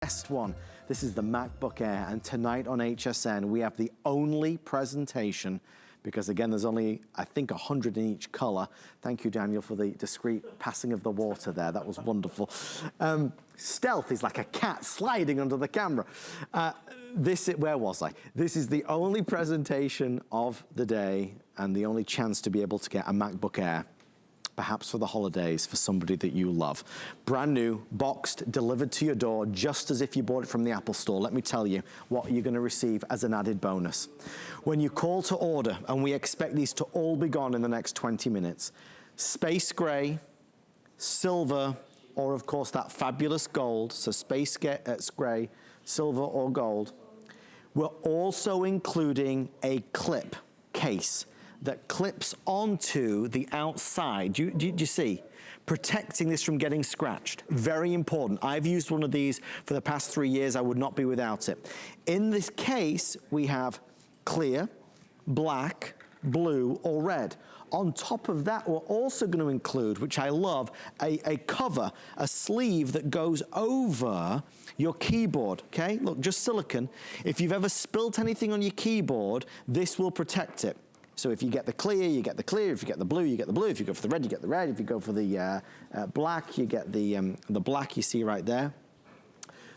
Best one. This is the MacBook Air, and tonight on HSN we have the only presentation, because again there's only I think 100 in each color. Thank you, Daniel, for the discreet passing of the water there. That was wonderful. Stealth is like a cat sliding under the camera. Where was I? This is the only presentation of the day and the only chance to be able to get a MacBook Air, perhaps for the holidays, for somebody that you love. Brand new, boxed, delivered to your door, just as if you bought it from the Apple Store. Let me tell you what you're gonna receive as an added bonus. When you call to order, and we expect these to all be gone in the next 20 minutes, space gray, silver, or of course that fabulous gold, so space gray, silver or gold. We're also including a clip case that clips onto the outside. Do you see? Protecting this from getting scratched. Very important. I've used one of these for the past 3 years. I would not be without it. In this case, we have clear, black, blue, or red. On top of that, we're also going to include, which I love, a cover, a sleeve that goes over your keyboard, okay? Look, just silicone. If you've ever spilt anything on your keyboard, this will protect it. So if you get the clear, you get the clear. If you get the blue, you get the blue. If you go for the red, you get the red. If you go for the black, you get the black you see right there.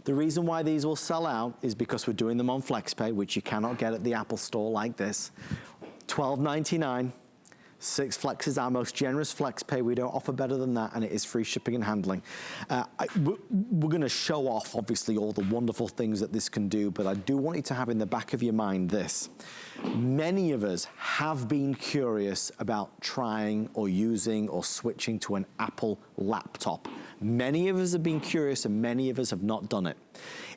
The reason why these will sell out is because we're doing them on FlexPay, which you cannot get at the Apple Store like this. $12.99. 6 Flex is our most generous flex pay. We don't offer better than that, and it is free shipping and handling. We're gonna show off, obviously, all the wonderful things that this can do, but I do want you to have in the back of your mind this. Many of us have been curious about trying or using or switching to an Apple laptop. Many of us have been curious, and many of us have not done it.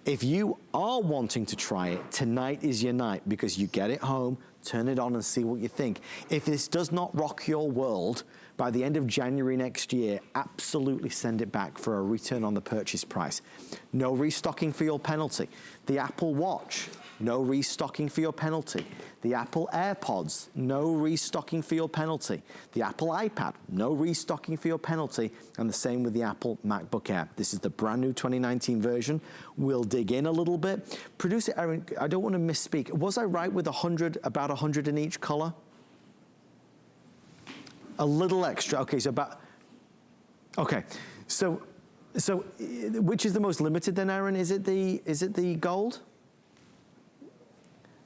If you are wanting to try it, tonight is your night, because you get it home, turn it on and see what you think. If this does not rock your world, by the end of January next year, absolutely send it back for a return on the purchase price. No restocking for your penalty. The Apple Watch, no restocking for your penalty. The Apple AirPods, no restocking for your penalty. The Apple iPad, no restocking for your penalty. And the same with the Apple MacBook Air. This is the brand new 2019 version. We'll dig in a little bit. Producer Erin, I don't want to misspeak. Was I right with 100, about 100 in each color? A little extra, okay, so about, okay. So which is the most limited then, Erin? Is it the gold?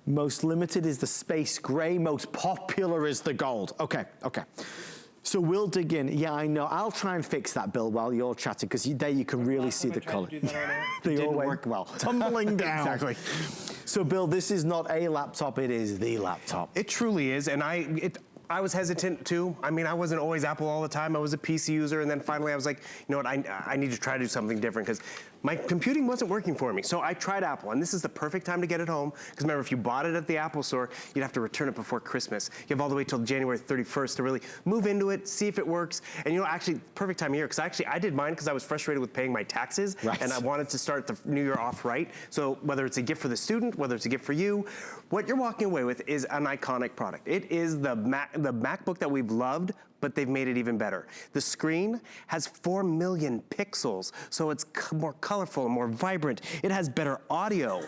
Most limited is the space gray, most popular is the gold. Okay, okay. So we'll dig in. Yeah, I know. I'll try and fix that, Bill, while you're chatting, because there you can really see the color. They all work well. Tumbling down. Exactly. So Bill, this is not a laptop, it is the laptop. It truly is, and I was hesitant too. I mean, I wasn't always Apple all the time. I was a PC user, and then finally I was like, you know what, I need to try to do something different, because my computing wasn't working for me. So I tried Apple, and this is the perfect time to get it home, because remember, if you bought it at the Apple Store, you'd have to return it before Christmas. You have all the way till January 31st to really move into it, see if it works, and you know, actually, perfect time of year, because actually I did mine because I was frustrated with paying my taxes, right. And I wanted to start the new year off right. So whether it's a gift for the student, whether it's a gift for you, what you're walking away with is an iconic product. It is the MacBook that we've loved, but they've made it even better. The screen has 4 million pixels, so it's more colorful and more vibrant. It has better audio,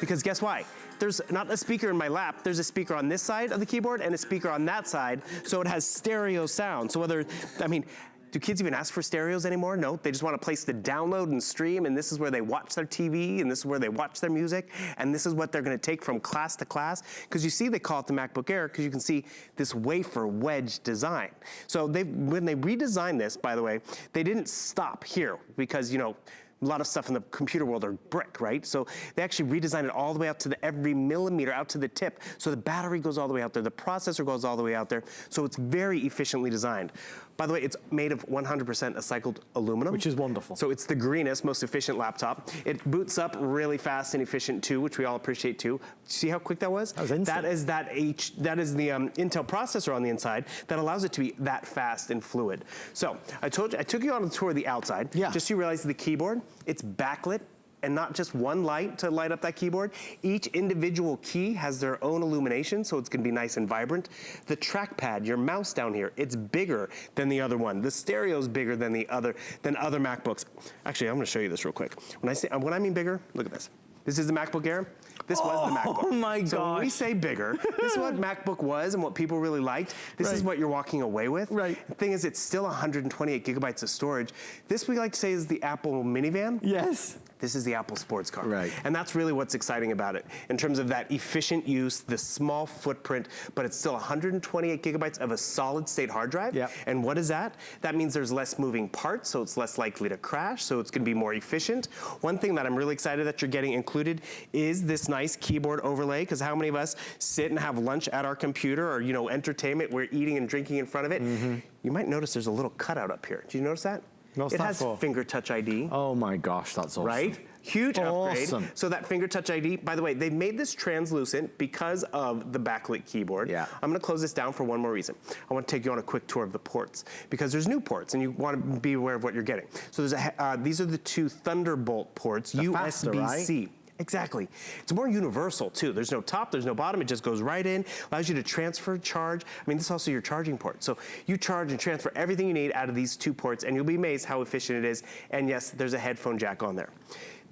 because guess why? There's not a speaker in my lap, there's a speaker on this side of the keyboard and a speaker on that side, so it has stereo sound. So whether, I mean, do kids even ask for stereos anymore? No, they just want a place to download and stream, and this is where they watch their TV, and this is where they watch their music, and this is what they're gonna take from class to class. Because you see they call it the MacBook Air, because you can see this wafer wedge design. So when they redesigned this, by the way, they didn't stop here, because, you know, a lot of stuff in the computer world are brick, right? So they actually redesigned it all the way out to every millimeter, out to the tip. So the battery goes all the way out there, the processor goes all the way out there. So it's very efficiently designed. By the way, it's made of 100% recycled aluminum. Which is wonderful. So it's the greenest, most efficient laptop. It boots up really fast and efficient too, which we all appreciate too. See how quick that was? That was instant. That is the Intel processor on the inside that allows it to be that fast and fluid. So I told you, I took you on a tour of the outside. Yeah. Just so you realize the keyboard, it's backlit. and not just one light to light up that keyboard. Each individual key has their own illumination, so it's gonna be nice and vibrant. The trackpad, your mouse down here, it's bigger than the other one. The stereo's bigger than other MacBooks. Actually, I'm gonna show you this real quick. When I mean bigger, look at this. This is the MacBook Air. This was the MacBook. Oh my gosh. So when we say bigger, this is what MacBook was and what people really liked. This is what you're walking away with. Right. The thing is, it's still 128 gigabytes of storage. This we like to say is the Apple minivan. Yes. This is the Apple sports car. Right. And that's really what's exciting about it in terms of that efficient use, the small footprint, but it's still 128 gigabytes of a solid state hard drive. Yep. And what is that? That means there's less moving parts, so it's less likely to crash, so it's gonna be more efficient. One thing that I'm really excited that you're getting included is this nice keyboard overlay, because how many of us sit and have lunch at our computer or, you know, entertainment, we're eating and drinking in front of it. You might notice there's a little cutout up here. Do you notice that? What's it that has for? finger touch ID. Oh my gosh, that's awesome. Right? Huge upgrade. Awesome. So that finger touch ID, by the way, they made this translucent because of the backlit keyboard. Yeah. I'm gonna close this down for one more reason. I wanna take you on a quick tour of the ports because there's new ports and you wanna be aware of what you're getting. So there's these are the two Thunderbolt ports, faster, USB-C. right? Exactly. It's more universal too. There's no top, there's no bottom, it just goes right in, allows you to transfer, charge. I mean, this is also your charging port. So you charge and transfer everything you need out of these two ports and you'll be amazed how efficient it is. And yes, there's a headphone jack on there.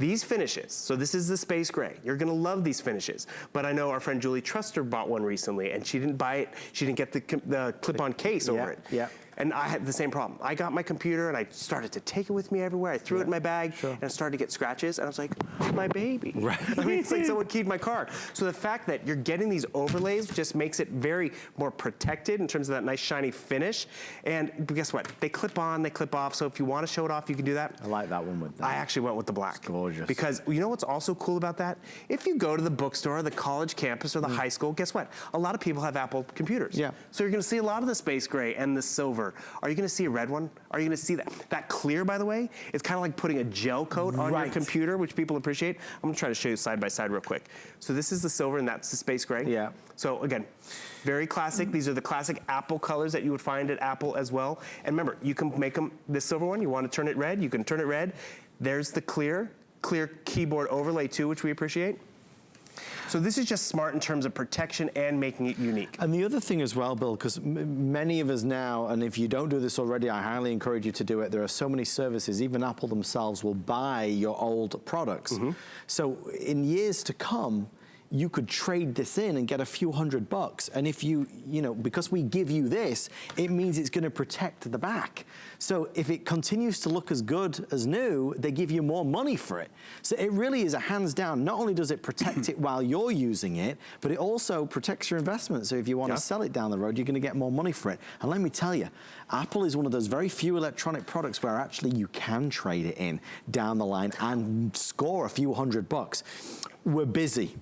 These finishes, so this is the space gray. You're gonna love these finishes. But I know our friend Julie Truster bought one recently and she didn't buy it, she didn't get the clip-on case over it. Yeah. And I had the same problem. I got my computer and I started to take it with me everywhere. I threw it in my bag and I started to get scratches and I was like, my baby. Right. I mean, it's like someone keyed my car. So the fact that you're getting these overlays just makes it very more protected in terms of that nice shiny finish. And guess what? They clip on, they clip off. So if you want to show it off, you can do that. I like that one with that. I actually went with the black. It's gorgeous. Because you know what's also cool about that? If you go to the bookstore, the college campus, or the high school, guess what? A lot of people have Apple computers. Yeah. So you're gonna see a lot of the space gray and the silver. Are you gonna see a red one? Are you gonna see that? That clear, by the way, is kind of like putting a gel coat on your computer, which people appreciate. I'm gonna try to show you side by side real quick. So this is the silver and that's the space gray. Yeah. So again, very classic. These are the classic Apple colors that you would find at Apple as well. And remember, you can make them, this silver one, you wanna turn it red, you can turn it red. There's the clear keyboard overlay too, which we appreciate. So this is just smart in terms of protection and making it unique. And the other thing as well, Bill, because many of us now, and if you don't do this already, I highly encourage you to do it. There are so many services, even Apple themselves will buy your old products. So in years to come, you could trade this in and get a few $100. And if you know, because we give you this, it means it's gonna protect the back. So if it continues to look as good as new, they give you more money for it. So it really is a hands down. Not only does it protect it while you're using it, but it also protects your investment. So if you wanna sell it down the road, you're gonna get more money for it. And let me tell you, Apple is one of those very few electronic products where actually you can trade it in down the line and score a few $100. We're busy.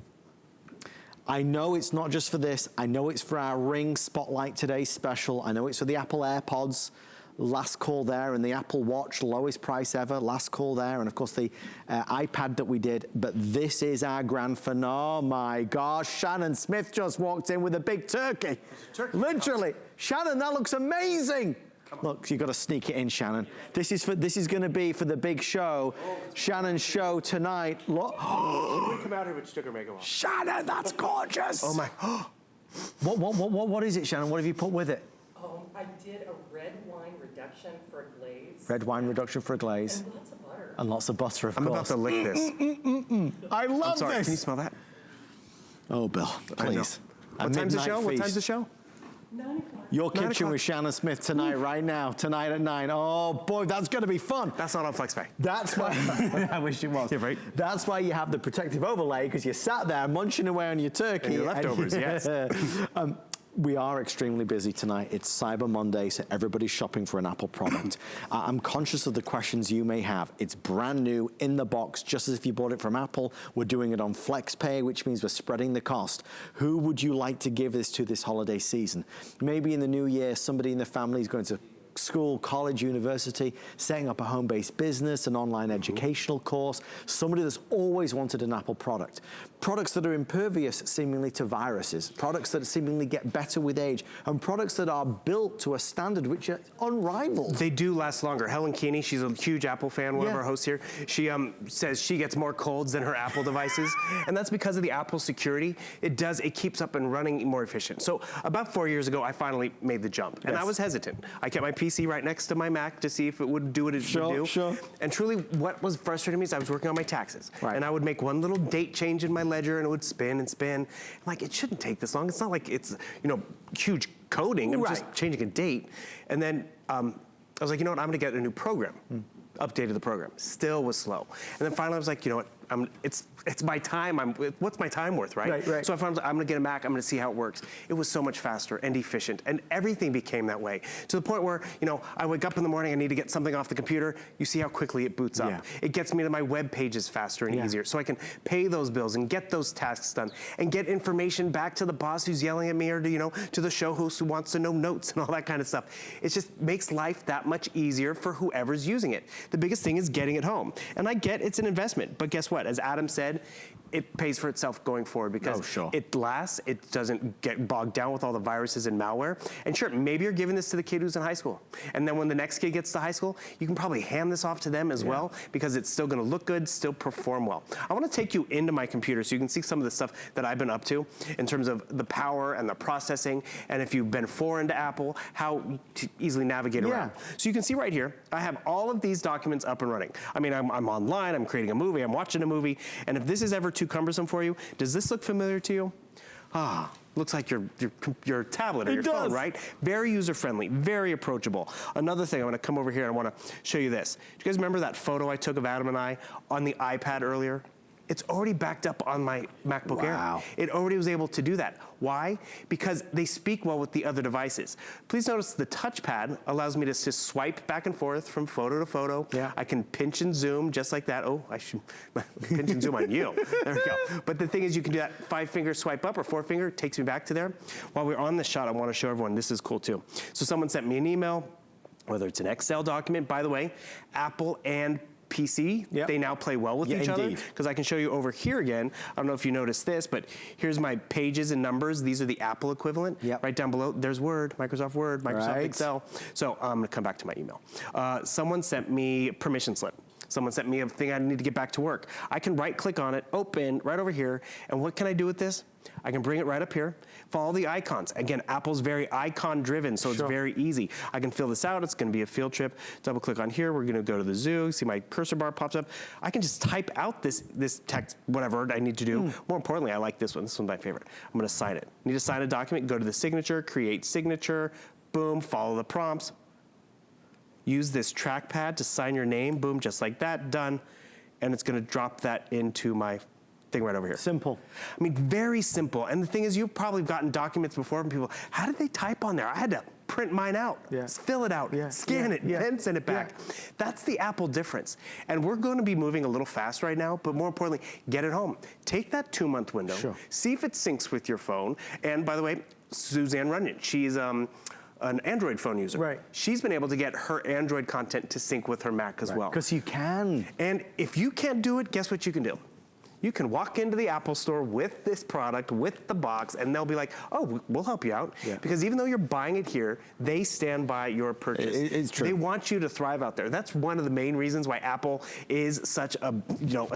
I know it's not just for this. I know it's for our Ring Spotlight Today special. I know it's for the Apple AirPods, last call there, and the Apple Watch, lowest price ever, last call there, and of course the iPad that we did. But this is our grand finale. Oh my gosh, Shannon Smith just walked in with a big turkey. Literally. Shannon, that looks amazing. Look, you got to sneak it in, Shannon. This is going to be for the big show, Shannon's show tonight. Look. When we come out here with sugar mega wall. Shannon, that's gorgeous. Oh my. What is it, Shannon? What have you put with it? I did a red wine reduction for a glaze. Red wine reduction for a glaze. And lots of butter. And lots of butter, of I'm course. about to lick this. I love I'm sorry, this. can you smell that? Oh, Bill, please. What time's the show? What time's the show? 9 o'clock. Your 9 kitchen o'clock. with Shannon Smith tonight, right now, tonight at 9. Oh boy, that's gonna be fun. That's not on FlexPay. That's why, I wish it was. Yeah, right. That's why you have the protective overlay, because you sat there munching away on your turkey. And your leftovers, yes. We are extremely busy tonight. It's Cyber Monday, so everybody's shopping for an Apple product. I'm conscious of the questions you may have. It's brand new, in the box, just as if you bought it from Apple. We're doing it on FlexPay, which means we're spreading the cost. Who would you like to give this to this holiday season? Maybe in the new year, somebody in the family is going to school, college, university, setting up a home-based business, an online educational course, somebody that's always wanted an Apple product. Products that are impervious seemingly to viruses, products that seemingly get better with age, and products that are built to a standard which are unrivaled. They do last longer. Helen Keeney, she's a huge Apple fan, one of Yeah. our hosts here. She says she gets more colds than her Apple devices, and that's because of the Apple security. It keeps up and running more efficient. So about 4 years ago, I finally made the jump, and I was hesitant. I kept my PC right next to my Mac to see if it would do what it should do. Sure. And truly, what was frustrating me is I was working on my taxes, and I would make one little date change in my ledger, and it would spin and spin. I'm like, it shouldn't take this long. It's not like it's huge coding. I'm just changing a date, and then I was like, you know what? I'm going to get a new program. Updated the program. Still was slow. And then finally I was like, you know what? It's my time. What's my time worth, right? Right. So I found I'm going to get a Mac. I'm going to see how it works. It was so much faster and efficient, and everything became that way to the point where I wake up in the morning. I need to get something off the computer. You see how quickly it boots up. Yeah. It gets me to my web pages faster and easier, so I can pay those bills and get those tasks done and get information back to the boss who's yelling at me, or to the show host who wants to know notes and all that kind of stuff. It just makes life that much easier for whoever's using it. The biggest thing is getting it home, and I get it's an investment, but guess what? As Adam said, it pays for itself going forward because it lasts, it doesn't get bogged down with all the viruses and malware. And sure, maybe you're giving this to the kid who's in high school. And then when the next kid gets to high school, you can probably hand this off to them as well, because it's still gonna look good, still perform well. I wanna take you into my computer so you can see some of the stuff that I've been up to in terms of the power and the processing, and if you've been foreign to Apple, how to easily navigate around. So you can see right here, I have all of these documents up and running. I mean, I'm online, I'm creating a movie, I'm watching a movie, and if this is ever too cumbersome for you, does this look familiar to you? Looks like your tablet or your phone, right? Very user-friendly, very approachable. Another thing, I want to come over here and I want to show you this. Do you guys remember that photo I took of Adam and I on the iPad earlier? It's already backed up on my MacBook Air. It already was able to do that. Why? Because they speak well with the other devices. Please notice the touchpad allows me to just swipe back and forth from photo to photo. I can pinch and zoom just like that. Oh, I should pinch and zoom on you. There we go. But the thing is, you can do that 5-finger swipe up or 4-finger, takes me back to there. While we're on this shot, I want to show everyone, this is cool too. So someone sent me an email, whether it's an Excel document. By the way, Apple and PC, they now play well with each other, because I can show you over here again. I don't know if you noticed this, but here's my pages and numbers. These are the Apple equivalent. Right down below, there's Word, Microsoft Word, Microsoft Excel. So I'm gonna come back to my email. Someone sent me permission slip. Someone sent me a thing I need to get back to work. I can right click on it, open, right over here, and what can I do with this? I can bring it right up here, follow the icons. Again, Apple's very icon driven, so it's very easy. I can fill this out, it's gonna be a field trip. Double click on here, we're gonna go to the zoo, see my cursor bar pops up. I can just type out this text, whatever I need to do. More importantly, I like this one's my favorite. I'm gonna sign it. Need to sign a document, go to the signature, create signature, boom, follow the prompts. Use this trackpad to sign your name, boom, just like that, done. And it's gonna drop that into my thing right over here. Simple. I mean, very simple. And the thing is, you've probably gotten documents before from people, how did they type on there? I had to print mine out, fill it out, scan it, then send it back. That's the Apple difference. And we're going to be moving a little fast right now, but more importantly, get it home. Take that 2-month window, see if it syncs with your phone. And by the way, Suzanne Runyon, she's an Android phone user. She's been able to get her Android content to sync with her Mac as well. Because you can. And if you can't do it, guess what you can do? You can walk into the Apple store with this product, with the box, and they'll be like, oh, we'll help you out. Because even though you're buying it here, they stand by your purchase. It's true. They want you to thrive out there. That's one of the main reasons why Apple is such a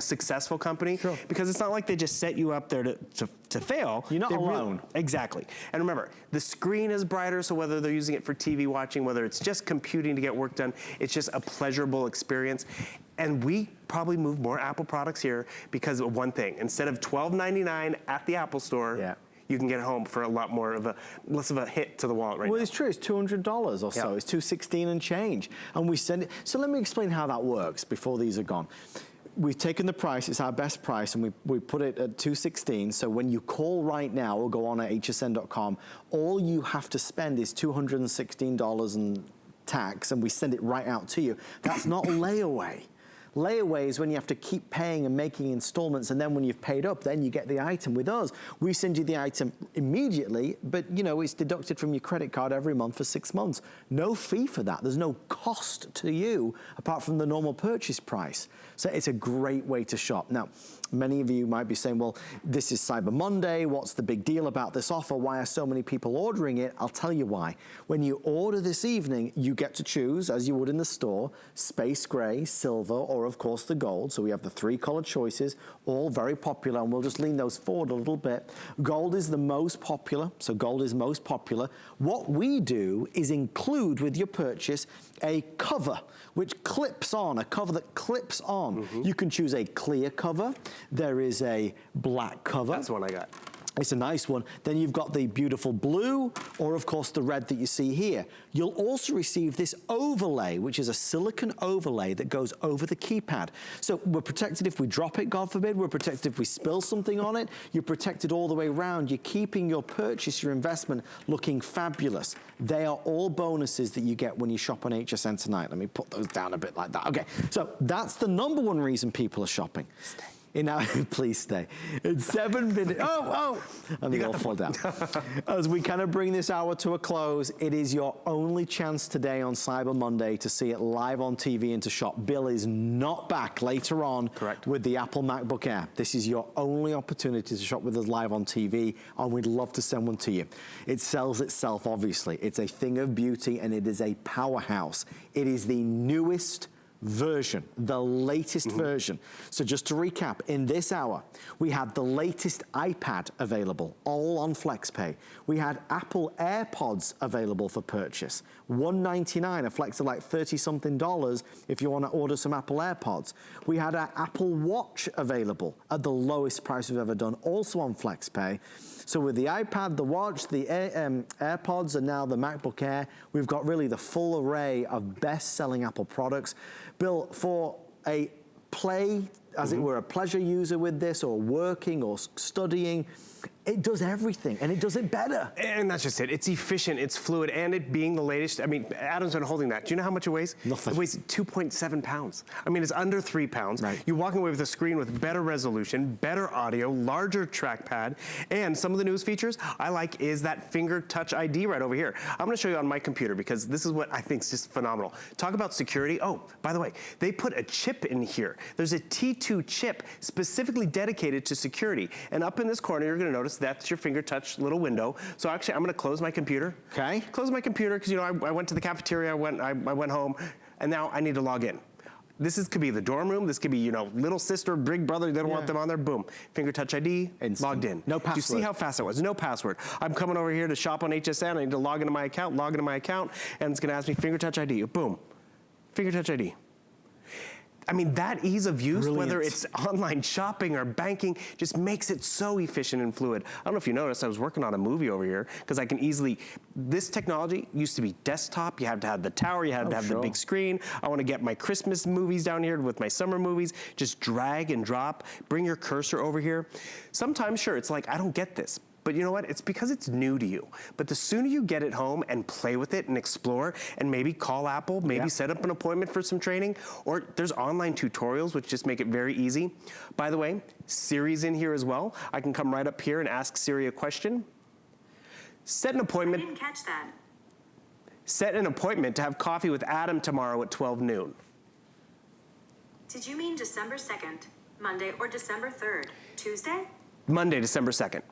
successful company. Because it's not like they just set you up there to fail. You're not alone. Exactly. And remember, the screen is brighter, so whether they're using it for TV watching, whether it's just computing to get work done, it's just a pleasurable experience. And we probably move more Apple products here because of one thing. Instead of $12.99 at the Apple store, you can get it home for a lot more of less of a hit to the wallet right now. Well, it's true. It's $200 or so. It's $216 and change. And we send it. So let me explain how that works before these are gone. We've taken the price, it's our best price, and we put it at $216. So when you call right now or go on at hsn.com, all you have to spend is $216 and tax, and we send it right out to you. That's not layaway. Layaway is when you have to keep paying and making installments, and then when you've paid up, then you get the item. With us, we send you the item immediately, but you know, it's deducted from your credit card every month for 6 months. No fee for that. There's no cost to you apart from the normal purchase price. So it's a great way to shop. Now, many of you might be saying, well, this is Cyber Monday. What's the big deal about this offer? Why are so many people ordering it? I'll tell you why. When you order this evening, you get to choose, as you would in the store, space gray, silver, or of course the gold. So we have the 3 color choices, all very popular, and we'll just lean those forward a little bit. Gold is the most popular, so gold is most popular. What we do is include with your purchase a cover, which clips on, a cover that clips on. You can choose a clear cover. There is a black cover. That's the one I got. It's a nice one. Then you've got the beautiful blue, or of course the red that you see here. You'll also receive this overlay, which is a silicone overlay that goes over the keypad. So we're protected if we drop it, God forbid. We're protected if we spill something on it. You're protected all the way around. You're keeping your purchase, your investment, looking fabulous. They are all bonuses that you get when you shop on HSN tonight. Let me put those down a bit like that. Okay, so that's the #1 reason people are shopping. Please stay. In 7 minutes, and they all fall down. As we kind of bring this hour to a close, it is your only chance today on Cyber Monday to see it live on TV and to shop. Bill is not back later on. Correct. With the Apple MacBook Air. This is your only opportunity to shop with us live on TV, and we'd love to send one to you. It sells itself, obviously. It's a thing of beauty, and it is a powerhouse. It is the newest version, the latest version. So just to recap, in this hour, we had the latest iPad available, all on FlexPay. We had Apple AirPods available for purchase, $199, a flex of like $30-something if you want to order some Apple AirPods. We had our Apple Watch available at the lowest price we've ever done, also on FlexPay. So with the iPad, the watch, the AirPods, and now the MacBook Air, we've got really the full array of best-selling Apple products. Bill, for a play, as it were, a pleasure user with this, or working or studying, it does everything, and it does it better. And that's just it. It's efficient, it's fluid, and it being the latest. I mean, Adam's been holding that. Do you know how much it weighs? Nothing. It weighs 2.7 pounds. I mean, it's under 3 pounds. Right. You're walking away with a screen with better resolution, better audio, larger trackpad, and some of the newest features I like is that finger touch ID right over here. I'm gonna show you on my computer because this is what I think is just phenomenal. Talk about security. Oh, by the way, they put a chip in here. There's a T2 chip specifically dedicated to security. And up in this corner, you're gonna notice that's your finger touch little window. So actually, I'm gonna close my computer. Okay. Close my computer, because you know, I went to the cafeteria, I went home, and now I need to log in. Could be the dorm room, this could be, you know, little sister, big brother, they don't want them on there, boom. Finger touch ID, logged in. No password. Do you see how fast it was? No password. I'm coming over here to shop on HSN, I need to log into my account, and it's gonna ask me finger touch ID, boom. Finger touch ID. I mean, that ease of use, Brilliant. whether it's online shopping or banking, just makes it so efficient and fluid. I don't know if you noticed, I was working on a movie over here because I can easily, this technology used to be desktop. You had to have the tower, you had to have the big screen. I want to get my Christmas movies down here with my summer movies. Just drag and drop, bring your cursor over here. Sometimes, sure, it's like, I don't get this. But you know what? It's because it's new to you. But the sooner you get it home and play with it and explore and maybe call Apple, maybe set up an appointment for some training, or there's online tutorials which just make it very easy. By the way, Siri's in here as well. I can come right up here and ask Siri a question. Set an appointment. I didn't catch that. Set an appointment to have coffee with Adam tomorrow at 12 noon. Did you mean December 2nd, Monday, or December 3rd, Tuesday? Monday, December 2nd.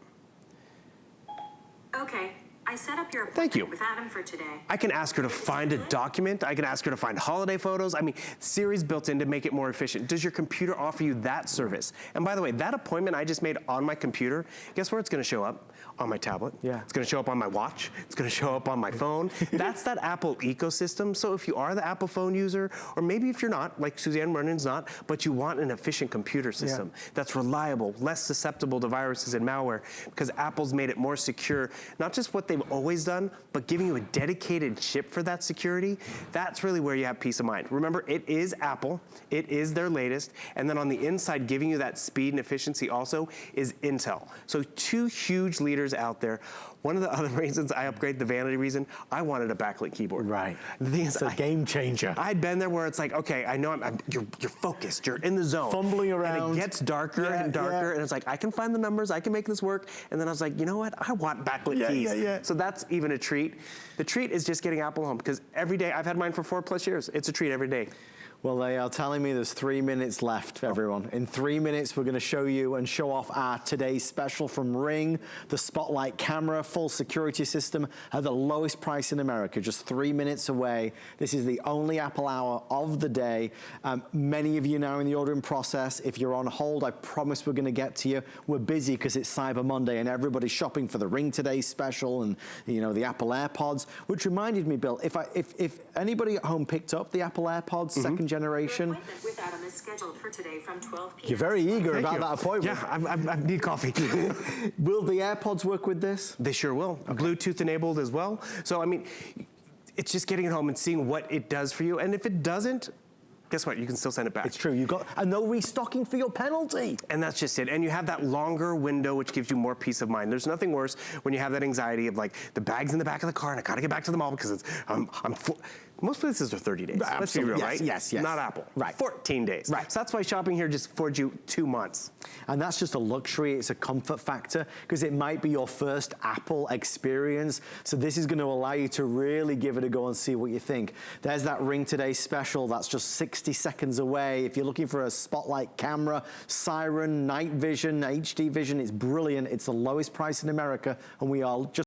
Okay, I set up your Thank you. appointment with Adam for today. I can ask her to find a document. I can ask her to find holiday photos. I mean, Siri's built in to make it more efficient. Does your computer offer you that service? And by the way, that appointment I just made on my computer, guess where it's gonna show up? On my tablet. Yeah. It's gonna show up on my watch. It's gonna show up on my phone. That's that Apple ecosystem. So if you are the Apple phone user, or maybe if you're not, like Suzanne Vernon's not, but you want an efficient computer system that's reliable, less susceptible to viruses and malware, because Apple's made it more secure, not just what they've they've always done, but giving you a dedicated chip for that security, that's really where you have peace of mind. Remember, it is Apple, it is their latest, and then on the inside, giving you that speed and efficiency also is Intel. So 2 huge leaders out there. One of the other reasons I upgraded, the vanity reason, I wanted a backlit keyboard. Right. The thing is, It's a game changer. I'd been there where it's like, okay, I know you're focused, you're in the zone. Fumbling around. And it gets darker and darker, and it's like, I can find the numbers, I can make this work. And then I was like, you know what? I want backlit keys. So that's even a treat. The treat is just getting Apple home, because every day, I've had mine for 4+ years. It's a treat every day. Well, they are telling me there's 3 minutes left, everyone. In 3 minutes, we're going to show you and show off our today's special from Ring, the Spotlight camera, full security system at the lowest price in America, just 3 minutes away. This is the only Apple Hour of the day. Many of you now in the ordering process. If you're on hold, I promise we're going to get to you. We're busy because it's Cyber Monday and everybody's shopping for the Ring Today special and, you know, the Apple AirPods, which reminded me, Bill, if anybody at home picked up the Apple AirPods second generation. Your appointment with Adam is scheduled for today from 12 p.m. You're very eager about that appointment. Yeah, I need coffee. Will the AirPods work with this? They sure will. Okay. Bluetooth enabled as well. So, I mean, it's just getting it home and seeing what it does for you. And if it doesn't, guess what? You can still send it back. It's true. And no restocking for your penalty. And that's just it. And you have that longer window, which gives you more peace of mind. There's nothing worse when you have that anxiety of like the bag's in the back of the car and I gotta get back to the mall because it's most places are 30 days. Let's be real, yes, right? Yes. Not Apple. Right. 14 days. Right. So that's why shopping here just affords you 2 months. And that's just a luxury. It's a comfort factor because it might be your first Apple experience. So this is going to allow you to really give it a go and see what you think. There's that Ring Today special. That's just 60 seconds away. If you're looking for a Spotlight camera, Siren, night vision, HD vision, it's brilliant. It's the lowest price in America, and we are just